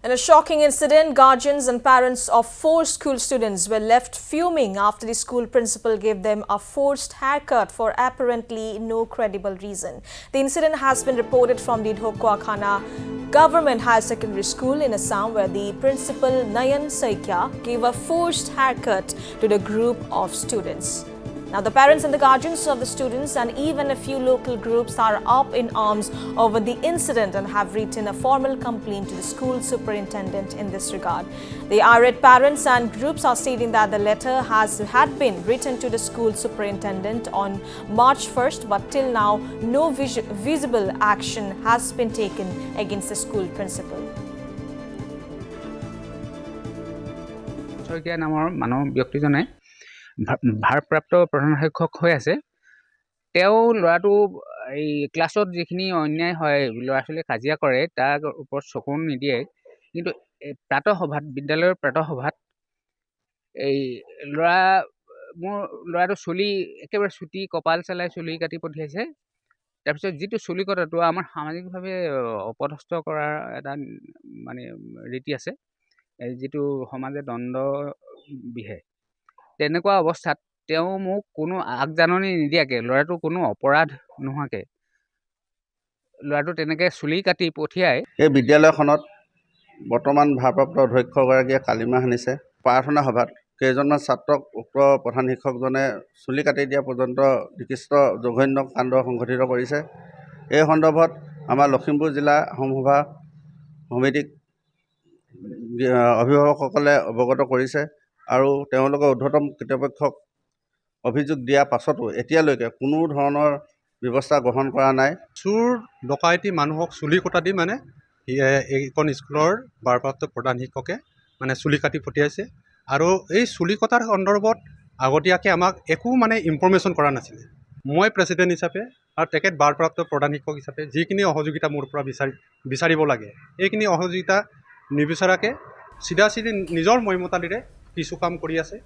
In a shocking incident, guardians and parents of 4 school students were left fuming after the school principal gave them a forced haircut for apparently no credible reason. The incident has been reported from the Dhokwa Government Higher Secondary School in Assam, where the principal Nayan Saikia gave a forced haircut to the group of students. Now, the parents and the guardians of the students and even a few local groups are up in arms over the incident and have written a formal complaint to the school superintendent in this regard. The irate parents and groups are stating that the letter had been written to the school superintendent on March 1st, but till now, no visible action has been taken against the school principal. ভাৰপ্ৰাপ্ত প্ৰধান শিক্ষক হৈ আছে তেওঁ ল'ৰাটো এই ক্লাছত যিখিনি অন্যায় হয় ল'ৰা ছোৱালী কাজিয়া কৰে তাৰ ওপৰত চকু নিদিয়ে কিন্তু বিদ্যালয়ৰ প্ৰাতঃ সভাত এই মোৰ ল'ৰাটো চুলি একেবাৰে চুটি কপাল চালাই চুলি কাটি পঠিয়াইছে তাৰপিছত যিটো চুলি কটাটো আমাৰ সামাজিকভাৱে অপদস্থ কৰাৰ এটা মানে ৰীতি আছে যিটো সমাজে দণ্ড বিহে তেনেকুৱা অৱস্থাত তেওঁ মোক কোনো আগজাননী নিদিয়াকে ল'ৰাটো কোনো অপৰাধ নোহোৱাকে ল'ৰাটো তেনেকে চুলি কাটি পঠিয়াই এই বিদ্যালয়খনত বৰ্তমান ভাৰপ্ৰাপ্ত অধ্যক্ষগৰাকীয়ে কালিমা সানিছে প্ৰাৰ্থনা সভাত কেইজনমান ছাত্ৰক উক্ত প্ৰধান শিক্ষকজনে চুলি কাটি দিয়া পৰ্যন্ত বিশিষ্ট জঘন্য কাণ্ড সংঘটিত কৰিছে এই সন্দৰ্ভত আমাৰ লখিমপুৰ জিলা সমসভা সমিতিক অভিভাৱকসকলে অৱগত কৰিছে আৰু তেওঁলোকে ঊৰ্ধ্বতম কৰ্তৃপক্ষক অভিযোগ দিয়াৰ পাছতো এতিয়ালৈকে কোনো ধৰণৰ ব্যৱস্থা গ্ৰহণ কৰা নাই চুৰ ডকাইতি মানুহক চুলি কটা দি মানে এইখন স্কুলৰ ভাৰপ্ৰাপ্ত প্ৰধান শিক্ষকে মানে চুলি কাটি পঠিয়াইছে আৰু এই চুলি কটাৰ সন্দৰ্ভত আগতীয়াকৈ আমাক একো মানে ইনফৰমেশ্যন কৰা নাছিলে মই প্ৰেছিডেণ্ট হিচাপে আৰু তেখেত ভাৰপ্ৰাপ্ত প্ৰধান শিক্ষক হিচাপে যিখিনি সহযোগিতা মোৰ পৰা বিচাৰিব লাগে এইখিনি সহযোগিতা নিবিচাৰাকৈ চিধা নিজৰ মইমতালিৰে কিছু কাম কৰি আছে